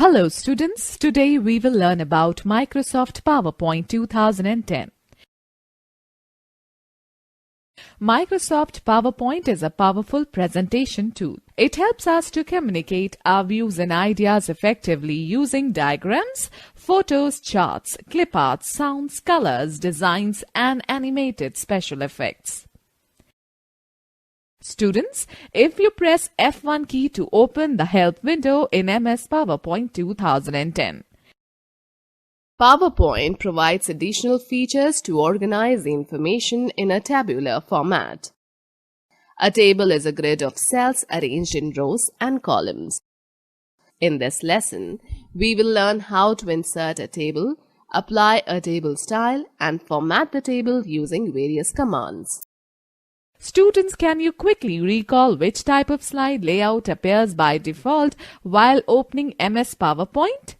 Hello students, today we will learn about Microsoft PowerPoint 2010. Microsoft PowerPoint is a powerful presentation tool. It helps us to communicate our views and ideas effectively using diagrams, photos, charts, clip art, sounds, colors, designs, and animated special effects. Students, if you press F1 key to open the Help window in MS PowerPoint 2010. PowerPoint provides additional features to organize the information in a tabular format. A table is a grid of cells arranged in rows and columns. In this lesson, we will learn how to insert a table, apply a table style, and format the table using various commands. Students, can you quickly recall which type of slide layout appears by default while opening MS PowerPoint?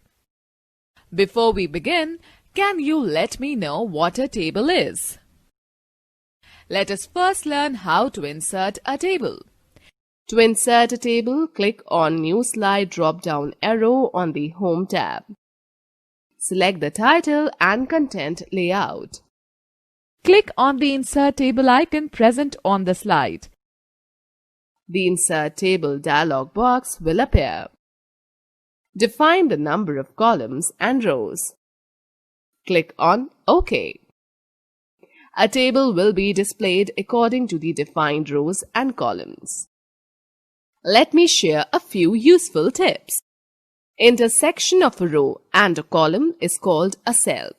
Before we begin, can you let me know what a table is? Let us first learn how to insert a table. To insert a table, click on New Slide drop-down arrow on the Home tab. Select the title and content layout. Click on the Insert Table icon present on the slide. The Insert Table dialog box will appear. Define the number of columns and rows. Click on OK. A table will be displayed according to the defined rows and columns. Let me share a few useful tips. Intersection of a row and a column is called a cell.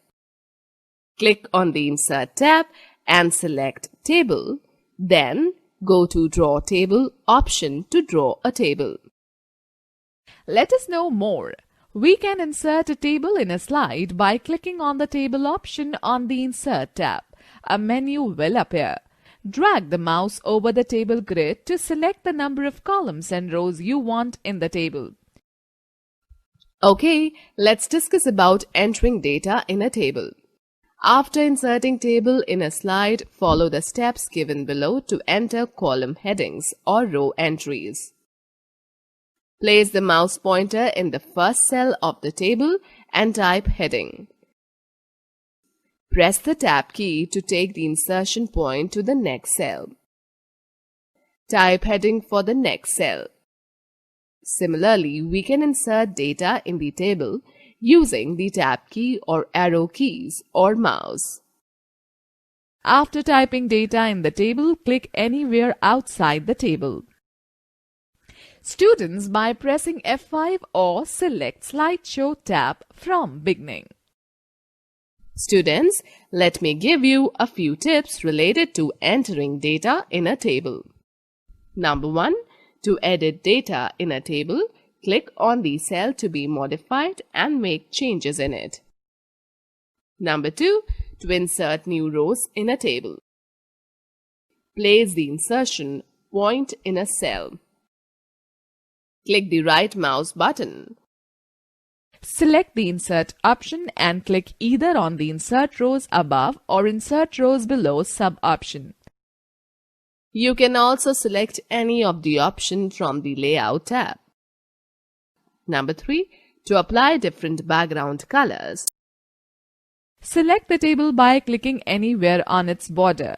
Click on the Insert tab and select Table. Then go to Draw Table option to draw a table. Let us know more. We can insert a table in a slide by clicking on the Table option on the Insert tab. A menu will appear. Drag the mouse over the table grid to select the number of columns and rows you want in the table. Okay, let's discuss about entering data in a table. After inserting table in a slide, follow the steps given below to enter column headings or row entries. Place the mouse pointer in the first cell of the table and type heading. Press the Tab key to take the insertion point to the next cell. Type heading for the next cell. Similarly, we can insert data in the table using the Tab key or arrow keys or mouse. After typing data in the table, click anywhere outside the table. Students, by pressing F5 or select Slideshow tab from beginning. Students, let me give you a few tips related to entering data in a table. Number 1. To edit data in a table, click on the cell to be modified and make changes in it. Number 2. To insert new rows in a table. Place the insertion point in a cell. Click the right mouse button. Select the Insert option and click either on the Insert Rows above or Insert Rows below sub-option. You can also select any of the options from the Layout tab. Number 3. To apply different background colors. Select the table by clicking anywhere on its border.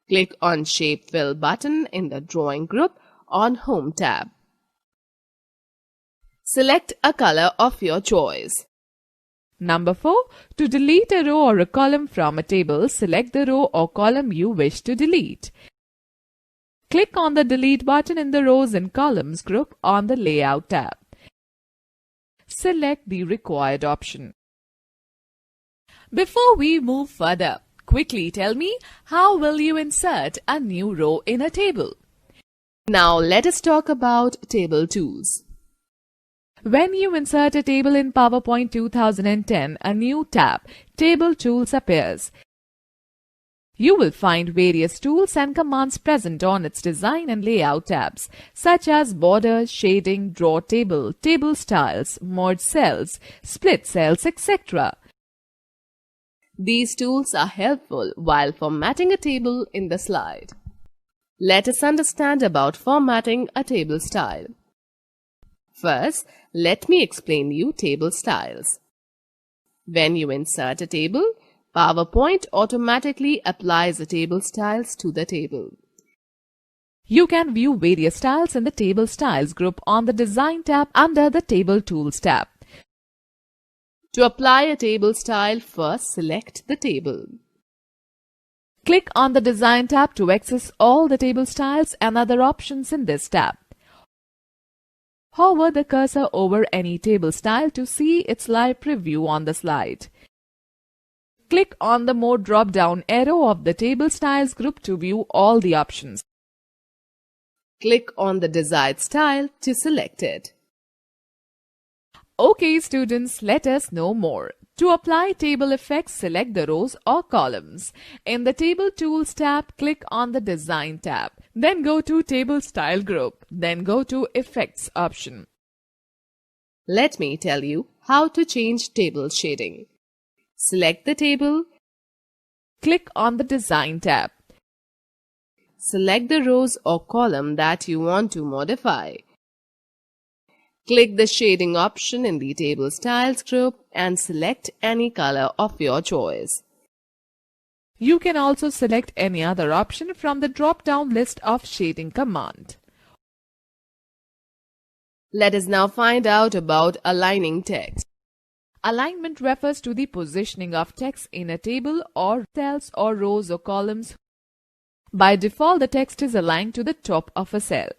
Click on Shape Fill button in the Drawing group on Home tab. Select a color of your choice. Number 4. To delete a row or a column from a table, select the row or column you wish to delete. Click on the Delete button in the Rows and Columns group on the Layout tab. Select the required option. Before we move further, quickly tell me, how will you insert a new row in a table? Now let us talk about table tools. When you insert a table in PowerPoint 2010, a new tab, Table Tools, appears. You will find various tools and commands present on its Design and Layout tabs, such as Border, Shading, Draw Table, Table Styles, Merge Cells, Split Cells, etc. These tools are helpful while formatting a table in the slide. Let us understand about formatting a table style. First, let me explain you table styles. When you insert a table, PowerPoint automatically applies the table styles to the table. You can view various styles in the Table Styles group on the Design tab under the Table Tools tab. To apply a table style, first select the table. Click on the Design tab to access all the table styles and other options in this tab. Hover the cursor over any table style to see its live preview on the slide. Click on the More drop-down arrow of the Table Styles group to view all the options. Click on the desired style to select it. Okay students, let us know more. To apply table effects, select the rows or columns. In the Table Tools tab, click on the Design tab. Then go to Table Style group. Then go to Effects option. Let me tell you how to change table shading. Select the table. Click on the Design tab. Select the rows or column that you want to modify. Click the shading option in the Table Styles group and select any color of your choice. You can also select any other option from the drop-down list of shading command. Let us now find out about aligning text. Alignment refers to the positioning of text in a table or cells or rows or columns. By default, the text is aligned to the top of a cell.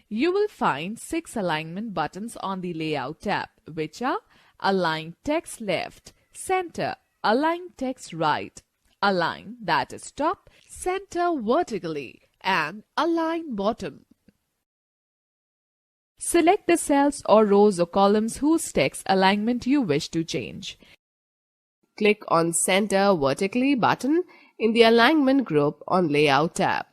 You will find 6 alignment buttons on the Layout tab, which are Align Text Left, Center, Align Text Right, Align, that is top, Center vertically, and Align Bottom. Select the cells or rows or columns whose text alignment you wish to change. Click on Center Vertically button in the Alignment group on Layout tab.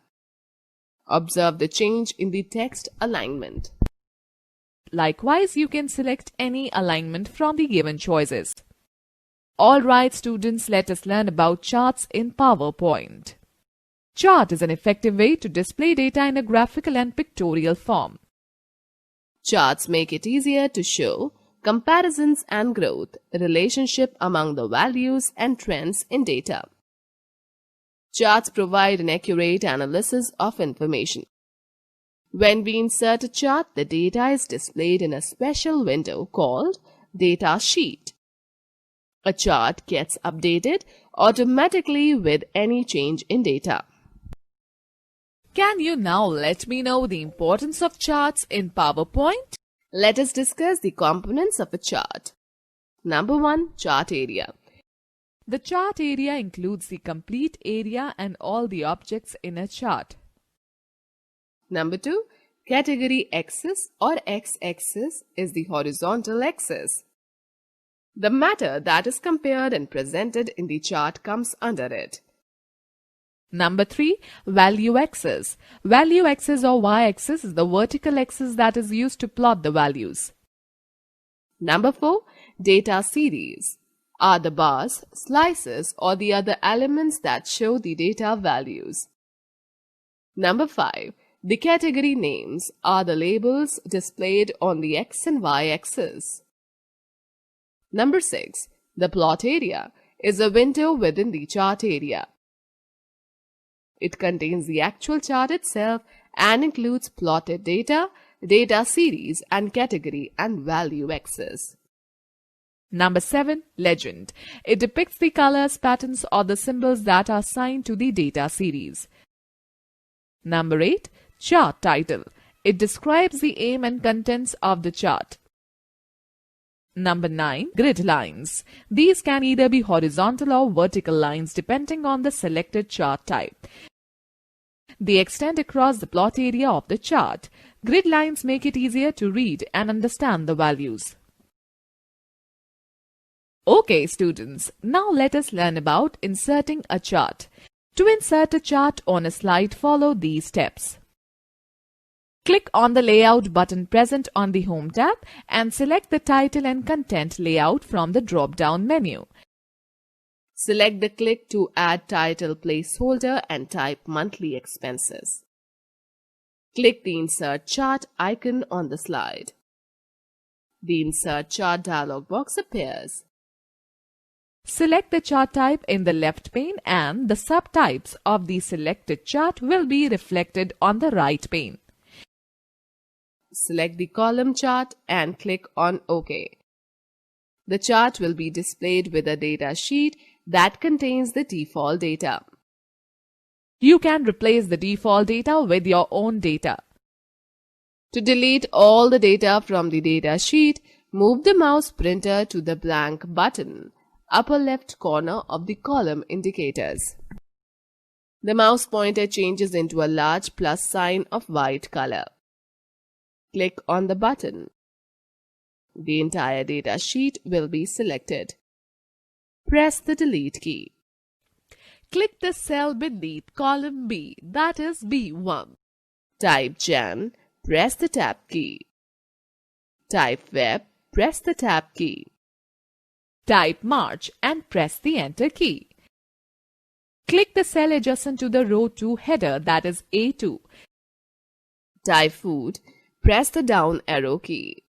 Observe the change in the text alignment. Likewise, you can select any alignment from the given choices. Alright students, let us learn about charts in PowerPoint. Chart is an effective way to display data in a graphical and pictorial form. Charts make it easier to show comparisons and growth, relationship among the values and trends in data. Charts provide an accurate analysis of information. When we insert a chart, the data is displayed in a special window called Data Sheet. A chart gets updated automatically with any change in data. Can you now let me know the importance of charts in PowerPoint? Let us discuss the components of a chart. Number 1. Chart area. The chart area includes the complete area and all the objects in a chart. Number 2. Category axis or x-axis is the horizontal axis. The matter that is compared and presented in the chart comes under it. Number 3. Value axis. Value axis or y-axis is the vertical axis that is used to plot the values. Number 4. Data series are the bars, slices or the other elements that show the data values. Number 5. The category names are the labels displayed on the x and y axis. Number 6. The plot area is a window within the chart area. It contains the actual chart itself and includes plotted data, data series and category and value axis. Number 7. Legend. It depicts the colors, patterns or the symbols that are assigned to the data series. Number 8. Chart title. It describes the aim and contents of the chart. Number 9. Grid lines. These can either be horizontal or vertical lines depending on the selected chart type. They extend across the plot area of the chart. Grid lines make it easier to read and understand the values. Okay students, now let us learn about inserting a chart. To insert a chart on a slide, follow these steps. Click on the Layout button present on the Home tab and select the Title and Content layout from the drop-down menu. Select the Click to Add Title placeholder and type Monthly Expenses. Click the Insert Chart icon on the slide. The Insert Chart dialog box appears. Select the chart type in the left pane and the subtypes of the selected chart will be reflected on the right pane. Select the column chart and click on OK. The chart will be displayed with a data sheet that contains the default data. You can replace the default data with your own data. To delete all the data from the data sheet, move the mouse pointer to the blank button, upper left corner of the column indicators. The mouse pointer changes into a large plus sign of white color. Click on the button. The entire data sheet will be selected. Press the Delete key. Click the cell beneath column B, that is B1. Type Jan, press the Tab key. Type Web, press the Tab key. Type March and press the Enter key. Click the cell adjacent to the row 2 header, that is A2. Type Food, press the down arrow key.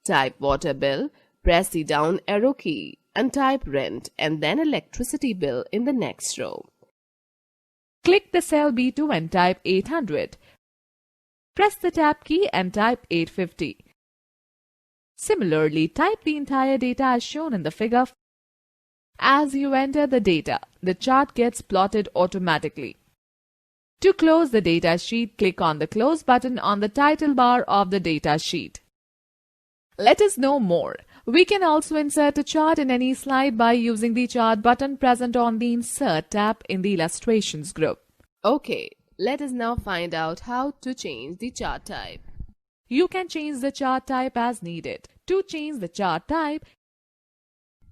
Type Water Bill, press the down arrow key, and type Rent and then Electricity Bill in the next row. Click the cell B2 and type 800. Press the Tab key and type 850. Similarly, type the entire data as shown in the figure. As you enter the data, the chart gets plotted automatically. To close the data sheet, click on the Close button on the title bar of the data sheet. Let us know more. We can also insert a chart in any slide by using the Chart button present on the Insert tab in the Illustrations group. Okay, let us now find out how to change the chart type. You can change the chart type as needed. To change the chart type,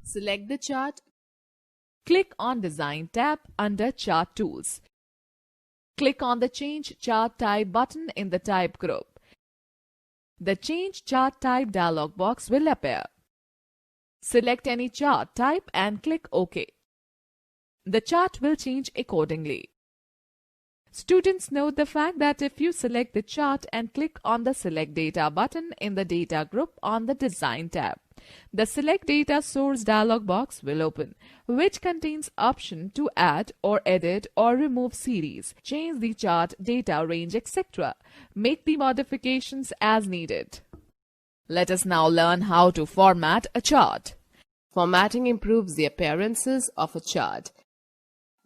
select the chart. Click on Design tab under Chart Tools. Click on the Change Chart Type button in the Type group. The Change Chart Type dialog box will appear. Select any chart type and click OK. The chart will change accordingly. Students, note the fact that if you select the chart and click on the Select Data button in the Data group on the Design tab, the Select Data Source dialog box will open, which contains option to add or edit or remove series, change the chart data range, etc. Make the modifications as needed. Let us now learn how to format a chart. Formatting improves the appearances of a chart.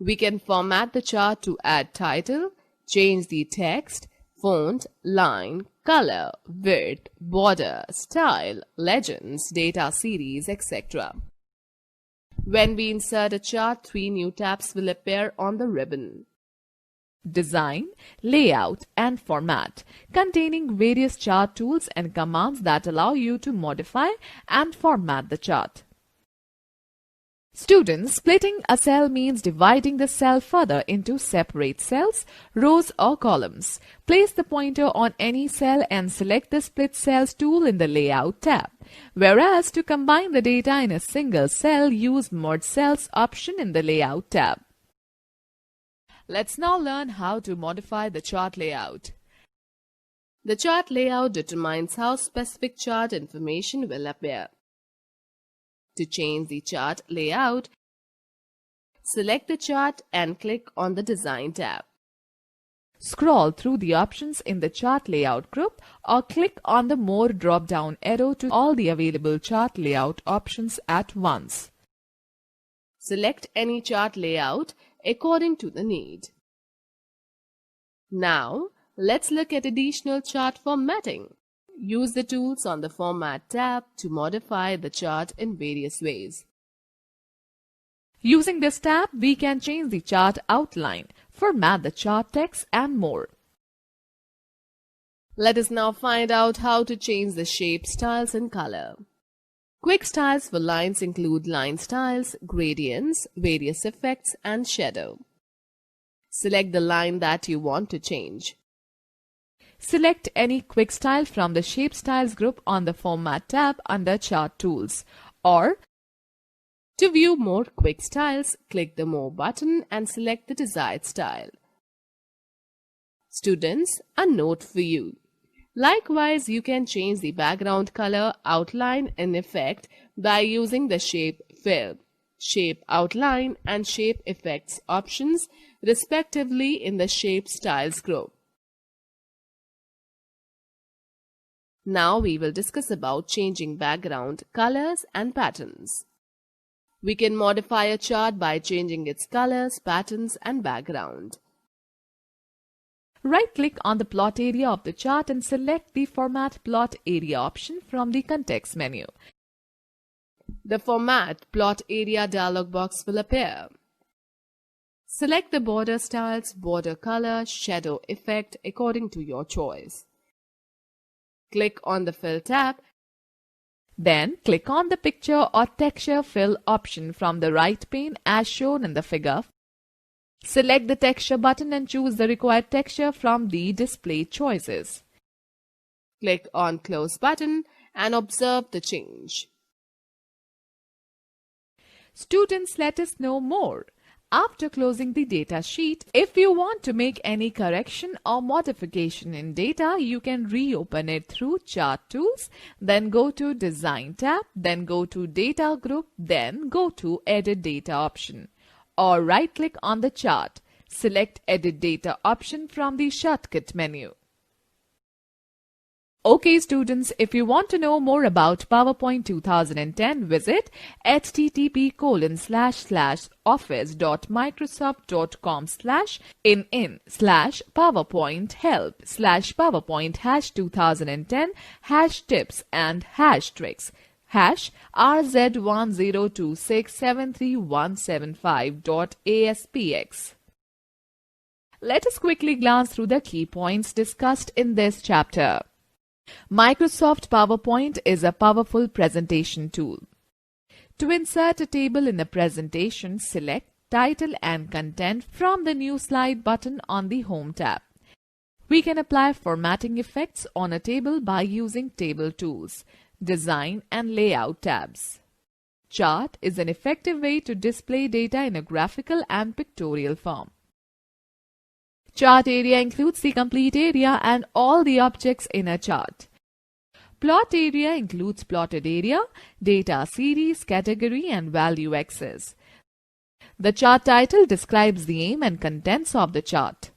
We can format the chart to add title, change the text, font, line, color, width, border, style, legends, data series, etc. When we insert a chart, 3 new tabs will appear on the ribbon. Design, Layout and Format, containing various chart tools and commands that allow you to modify and format the chart. Students, splitting a cell means dividing the cell further into separate cells, rows or columns. Place the pointer on any cell and select the Split Cells tool in the Layout tab. Whereas to combine the data in a single cell, use Merge Cells option in the Layout tab. Let's now learn how to modify the chart layout. The chart layout determines how specific chart information will appear. To change the chart layout, select the chart and click on the Design tab. Scroll through the options in the Chart Layout group or click on the More drop-down arrow to all the available chart layout options at once. Select any chart layout according to the need. Now, let's look at additional chart formatting. Use the tools on the Format tab to modify the chart in various ways. Using this tab, we can change the chart outline, format the chart text and more. Let us now find out how to change the shape, styles and color. Quick styles for lines include line styles, gradients, various effects and shadow. Select the line that you want to change. Select any quick style from the Shape Styles group on the Format tab under Chart Tools, or to view more quick styles, click the More button and select the desired style. Students, a note for you. Likewise, you can change the background color, outline, and effect by using the Shape Fill, Shape Outline, and Shape Effects options, respectively, in the Shape Styles group. Now we will discuss about changing background colors and patterns. We can modify a chart by changing its colors, patterns, and background. Right-click on the plot area of the chart and select the Format Plot Area option from the context menu. The Format Plot Area dialog box will appear. Select the border styles, border color, shadow effect according to your choice. Click on the Fill tab. Then click on the Picture or Texture Fill option from the right pane as shown in the figure. Select the Texture button and choose the required texture from the display choices. Click on Close button and observe the change. Students, let us know more. After closing the data sheet, if you want to make any correction or modification in data, you can reopen it through Chart Tools, then go to Design tab, then go to Data Group, then go to Edit Data option. Or right-click on the chart. Select Edit Data option from the Shortcut menu. Okay students, if you want to know more about PowerPoint 2010, visit http://office.microsoft.com/in/PowerPoint help/PowerPoint #2010 #tips and #RZ102673175175.aspx. Let us quickly glance through the key points discussed in this chapter. Microsoft PowerPoint is a powerful presentation tool. To insert a table in a presentation, select Title and Content from the New Slide button on the Home tab. We can apply formatting effects on a table by using Table Tools, Design and Layout tabs. Chart is an effective way to display data in a graphical and pictorial form. Chart area includes the complete area and all the objects in a chart. Plot area includes plotted area, data series, category, and value axis. The chart title describes the aim and contents of the chart.